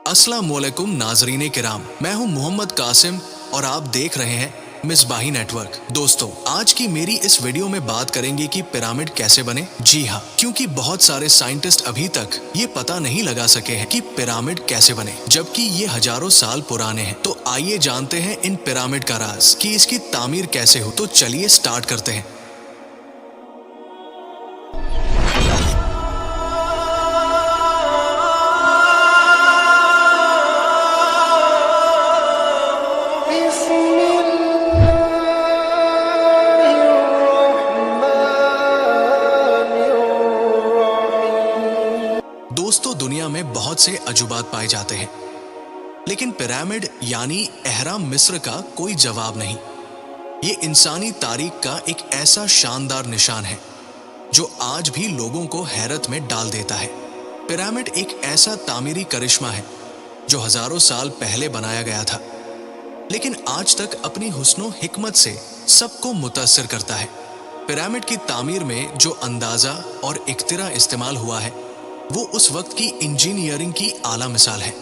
अस्सलाम वालेकुम नाजरीन किराम, मैं हूं मोहम्मद कासिम और आप देख रहे हैं मिसबाही नेटवर्क। दोस्तों, आज की मेरी इस वीडियो में बात करेंगे कि पिरामिड कैसे बने। जी हाँ, क्योंकि बहुत सारे साइंटिस्ट अभी तक ये पता नहीं लगा सके हैं कि पिरामिड कैसे बने, जबकि ये हजारों साल पुराने हैं। तो आइए जानते हैं इन पिरामिड का राज कि इसकी तामीर कैसे हो। तो चलिए स्टार्ट करते हैं। दोस्तों, दुनिया में बहुत से अजूबात पाए जाते हैं, लेकिन पिरामिड यानी एहराम मिस्र का कोई जवाब नहीं। ये इंसानी तारीख का एक ऐसा शानदार निशान है जो आज भी लोगों को हैरत में डाल देता है। पिरामिड एक ऐसा तामीरी करिश्मा है जो हजारों साल पहले बनाया गया था, लेकिन आज तक अपनी हुस्नो हिकमत से सबको मुतासिर करता है। पिरामिड की तामीर में जो अंदाजा और इख्तिरा इस्तेमाल हुआ है वो उस वक्त की इंजीनियरिंग की आला मिसाल है।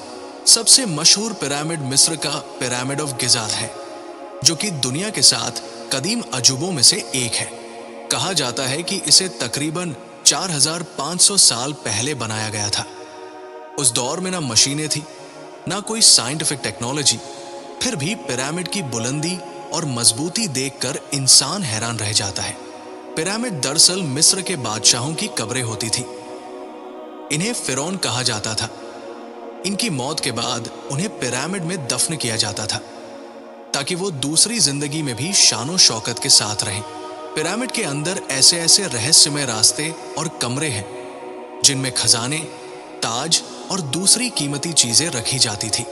सबसे मशहूर पिरामिड मिस्र का पिरामिड ऑफ गिजा है, जो कि दुनिया के 7 कदीम अजूबों में से एक है। कहा जाता है कि इसे तकरीबन 4500 साल पहले बनाया गया था। उस दौर में ना मशीनें थी, ना कोई साइंटिफिक टेक्नोलॉजी, फिर भी पिरामिड की बुलंदी और मजबूती देखकर इंसान हैरान रह जाता है। पिरामिड दरअसल मिस्र के बादशाहों की कब्रें होती थी। इन्हें फिरौन कहा जाता था। इनकी मौत के बाद उन्हें पिरामिड में दफन किया जाता था ताकि वो दूसरी जिंदगी में भी शानो शौकत के साथ रहें। पिरामिड के अंदर ऐसे ऐसे रहस्यमय रास्ते और कमरे हैं जिनमें खजाने, ताज और दूसरी कीमती चीजें रखी जाती थी।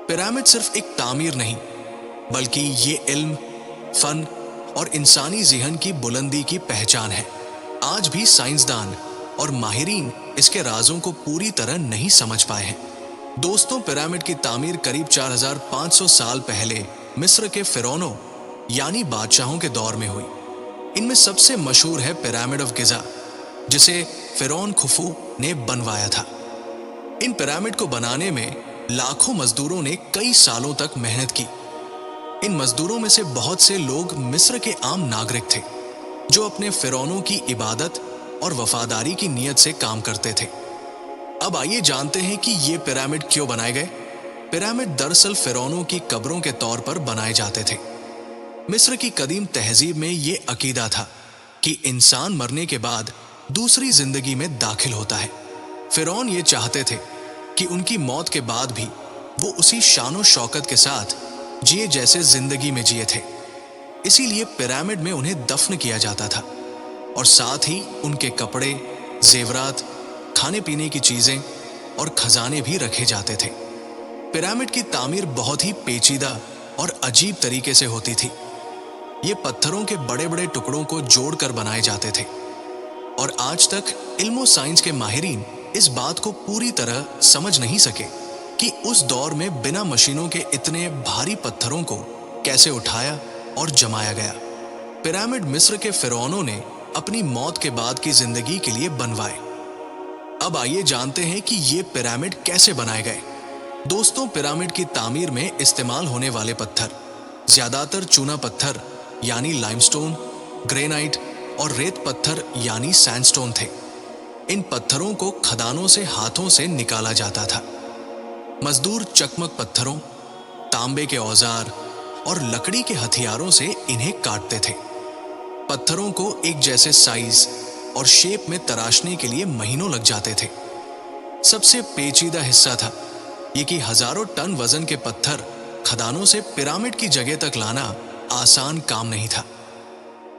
पिरामिड सिर्फ एक तामीर नहीं, बल्कि ये इल्म, फन और इंसानी ज़हन की बुलंदी की पहचान है। आज भी साइंसदान और माहिरीन इसके राजों को पूरी तरह नहीं समझ पाए हैं। दोस्तों, पिरामिड की तामीर करीब 4500 साल पहले मिस्र के फिरौनों यानी बादशाहों के दौर में हुई। इनमें सबसे मशहूर है पिरामिड ऑफ गिजा, जिसे फिरौन खुफू ने बनवाया था। इन पिरामिड को बनाने में लाखों मजदूरों ने कई सालों तक मेहनत की। इन मजदूरों में से बहुत से लोग मिस्र के आम नागरिक थे जो अपने फिरौनों की इबादत और वफादारी की नीयत से काम करते थे। अब आइए जानते हैं कि ये पिरामिड क्यों बनाए गए। पिरामिड दरअसल फिरौनों की कब्रों के तौर पर बनाए जाते थे। मिस्र की कदीम तहजीब में ये अकीदा था कि इंसान मरने के बाद दूसरी जिंदगी में दाखिल होता है। फिरौन ये चाहते थे कि उनकी मौत के बाद भी वो उसी शानो शौकत के साथ जिए जैसे जिंदगी में जिए थे। इसीलिए पिरामिड में उन्हें दफन किया जाता था और साथ ही उनके कपड़े, जेवरात, खाने पीने की चीजें और खजाने भी रखे जाते थे। पिरामिड की तामीर बहुत ही पेचीदा और अजीब तरीके से होती थी। ये पत्थरों के बड़े बड़े टुकड़ों को जोड़कर बनाए जाते थे और आज तक इल्म साइंस के माहिरीन इस बात को पूरी तरह समझ नहीं सके कि उस दौर में बिना मशीनों के इतने भारी पत्थरों को कैसे उठाया और जमाया गया। पिरामिड मिस्र के फिरौनों ने अपनी मौत के बाद की जिंदगी के लिए बनवाए। अब आइए जानते हैं कि ये पिरामिड कैसे बनाए गए। दोस्तों, पिरामिड की तामीर में इस्तेमाल होने वाले पत्थर ज्यादातर चूना पत्थर यानी लाइमस्टोन, ग्रेनाइट और रेत पत्थर यानी सैंडस्टोन थे। इन पत्थरों को खदानों से हाथों से निकाला जाता था। मजदूर चकमक पत्थरों, तांबे के औजार और लकड़ी के हथियारों से इन्हें काटते थे। पत्थरों को एक जैसे साइज और शेप में तराशने के लिए महीनों लग जाते थे। सबसे पेचीदा हिस्सा था ये कि हजारों टन वजन के पत्थर खदानों से पिरामिड की जगह तक लाना आसान काम नहीं था।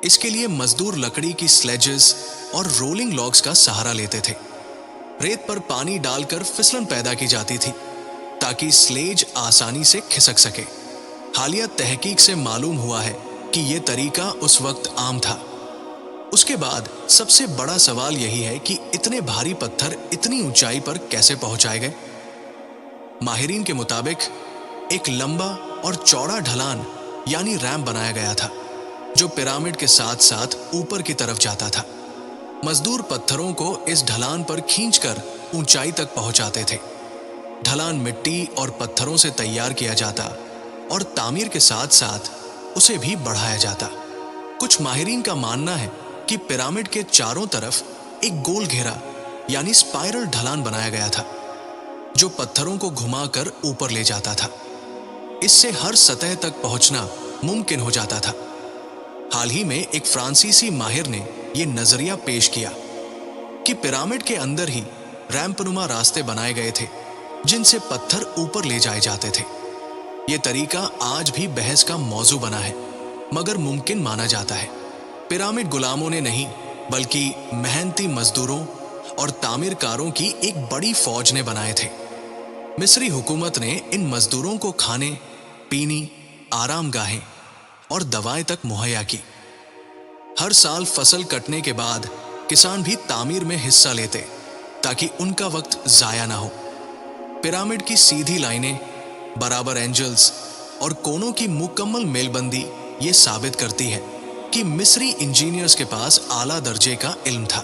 इसके लिए मजदूर लकड़ी की स्लेजेस और रोलिंग लॉग्स का सहारा लेते थे। रेत पर पानी डालकर फिसलन पैदा की जाती थी ताकि स्लेज आसानी से खिसक सके। हालिया तहकीक से मालूम हुआ है कि यह तरीका उस वक्त आम था। उसके बाद सबसे बड़ा सवाल यही है कि इतने भारी पत्थर इतनी ऊंचाई पर कैसे पहुंचाए गए। माहिरीन के मुताबिक एक लंबा और चौड़ा ढलान यानी रैंप बनाया गया था जो पिरामिड के साथ साथ ऊपर की तरफ जाता था। मजदूर पत्थरों को इस ढलान पर खींचकर ऊंचाई तक पहुंचाते थे। ढलान मिट्टी और पत्थरों से तैयार किया जाता और तामीर के साथ साथ उसे भी बढ़ाया जाता। कुछ माहिरीन का मानना है कि पिरामिड के चारों तरफ एक गोल घेरा यानी स्पाइरल ढलान बनाया गया था, जो पत्थरों को घुमाकर ऊपर ले जाता था। इससे हर सतह तक पहुंचना मुमकिन हो जाता था। हाल ही में एक फ्रांसीसी माहिर ने यह नजरिया पेश किया कि पिरामिड के अंदर ही रैंपनुमा रास्ते बनाए गए थे, जिनसे पत्थर ऊपर ले जाए जाते थे। यह तरीका आज भी बहस का मौजू बना है, मगर मुमकिन माना जाता है। पिरामिड गुलामों ने नहीं, बल्कि मेहनती मजदूरों और तामीरकारों की एक बड़ी फौज ने बनाए थे। मिस्री हुकूमत ने इन मजदूरों को खाने, पीने, आरामगाहें और दवाएं तक मुहैया की। हर साल फसल कटने के बाद किसान भी तामीर में हिस्सा लेते, ताकि उनका वक्त जाया ना हो। पिरामिड की सीधी लाइनें, बराबर एंजल्स और कोनों की मुकम्मल मेलबंदी ये साबित करती है कि मिस्री इंजीनियर्स के पास आला दर्जे का इल्म था।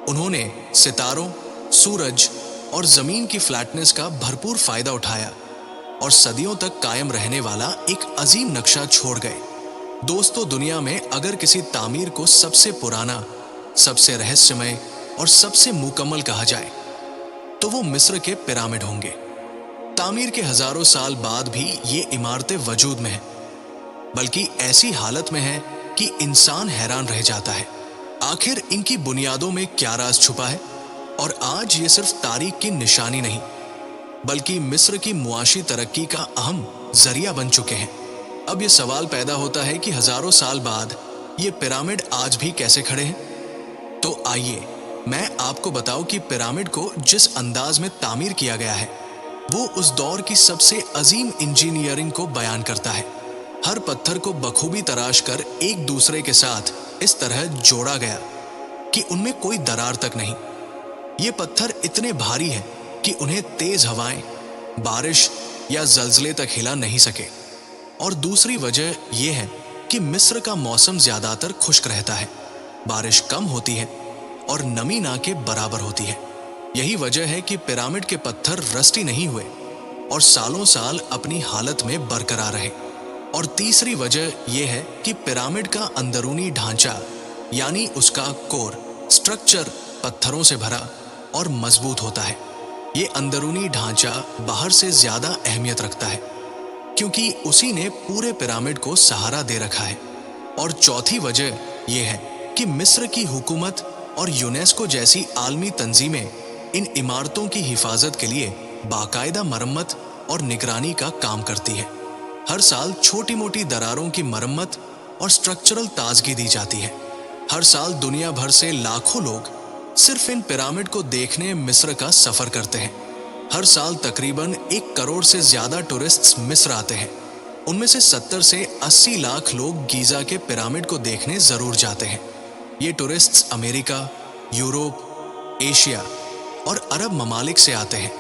उन्होंने सितारों, सूरज और जमीन की फ्लैटनेस का भरपूर फायदा उठाया और सदियों तक कायम रहने वाला एक अजीम नक्शा छोड़ गए। दोस्तों, दुनिया में अगर किसी तामीर को सबसे पुराना, सबसे रहस्यमय और सबसे मुकम्मल कहा जाए, तो वो मिस्र के पिरामिड होंगे। तामीर के हजारों साल बाद भी ये इमारतें वजूद में हैं, बल्कि ऐसी हालत में हैं कि इंसान हैरान रह जाता है। आखिर इनकी बुनियादों में क्या राज छुपा है? और आज ये सिर्फ तारीख की निशानी नहीं, बल्कि मिस्र की मुआशी तरक्की का अहम जरिया बन चुके हैं। अब ये सवाल पैदा होता है कि हजारों साल बाद ये पिरामिड आज भी कैसे खड़े हैं? तो आइए मैं आपको बताऊं कि पिरामिड को जिस अंदाज में तामीर किया गया है, वो उस दौर की सबसे अजीम इंजीनियरिंग को बयान करता है। हर पत्थर को बखूबी तराश कर एक दूसरे के साथ इस तरह जोड़ा गया कि उनमें कोई दरार तक नहीं। ये पत्थर इतने भारी हैं कि उन्हें तेज हवाएं, बारिश या जल्जले तक हिला नहीं सके। और दूसरी वजह यह है कि मिस्र का मौसम ज्यादातर खुश्क रहता है, बारिश कम होती है और नमी ना के बराबर होती है। यही वजह है कि पिरामिड के पत्थर रस्टी नहीं हुए और सालों साल अपनी हालत में बरकरार रहे। और तीसरी वजह यह है कि पिरामिड का अंदरूनी ढांचा यानी उसका कोर स्ट्रक्चर पत्थरों से भरा और मजबूत होता है। ये अंदरूनी ढांचा बाहर से ज्यादा अहमियत रखता है, क्योंकि उसी ने पूरे पिरामिड को सहारा दे रखा है। और चौथी वजह यह है कि मिस्र की हुकूमत और यूनेस्को जैसी आलमी तंजीमें इन इमारतों की हिफाजत के लिए बाकायदा मरम्मत और निगरानी का काम करती है। हर साल छोटी मोटी दरारों की मरम्मत और स्ट्रक्चरल ताजगी दी जाती है। हर साल दुनिया भर से लाखों लोग सिर्फ इन पिरामिड को देखने मिस्र का सफर करते हैं। हर साल तकरीबन 1 करोड़ से ज्यादा टूरिस्ट्स मिस्र आते हैं। उनमें से 70 से 80 लाख लोग गीजा के पिरामिड को देखने जरूर जाते हैं। ये टूरिस्ट्स अमेरिका, यूरोप, एशिया और अरब ममालिक से आते हैं।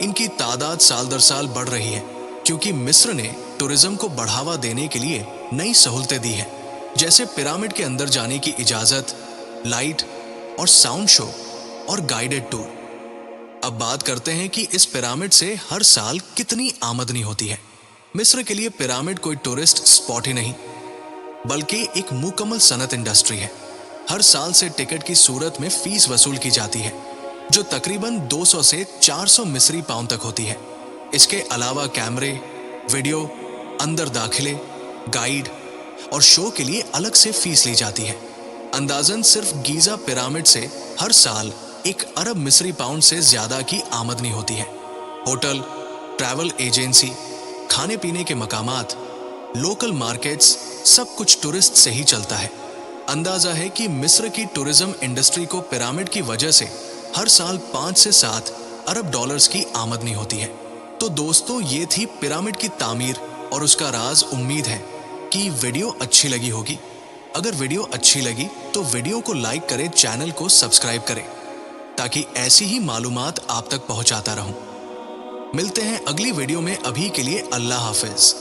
इनकी तादाद साल दर साल बढ़ रही है, क्योंकि मिस्र ने टूरिज्म को बढ़ावा देने के लिए नई सहूलतें दी हैं, जैसे पिरामिड के अंदर जाने की इजाजत, लाइट और साउंड शो और गाइडेड टूर। अब बात करते हैं कि इस पिरामिड से हर साल कितनी आमदनी होती है। मिस्र के लिए पिरामिड कोई टूरिस्ट स्पॉट ही नहीं, बल्कि एक मुकम्मल सनत इंडस्ट्री है। हर साल से टिकट की सूरत में फीस वसूल की जाती है, जो तकरीबन 200 से 400 मिस्री पाउंड तक होती है। इसके अलावा कैमरे, वीडियो, अंदर दाखिले, गाइड और शो के लिए अलग से फीस ली जाती है। अंदाजन सिर्फ गीजा पिरामिड से हर साल 1 अरब मिस्री पाउंड से ज्यादा की आमदनी होती है। होटल, ट्रैवल एजेंसी, खाने पीने के मकामात, लोकल मार्केट्स, सब कुछ टूरिस्ट से ही चलता है। अंदाजा है कि मिस्र की टूरिज्म इंडस्ट्री को पिरामिड की वजह से हर साल 5 से 7 अरब डॉलर्स की आमदनी होती है। तो दोस्तों, ये थी पिरामिड की तामीर और उसका राज। उम्मीद है कि वीडियो अच्छी लगी होगी। अगर वीडियो अच्छी लगी तो वीडियो को लाइक करें, चैनल को सब्सक्राइब करें, ताकि ऐसी ही मालूमात आप तक पहुंचाता रहूं। मिलते हैं अगली वीडियो में। अभी के लिए अल्लाह हाफिज।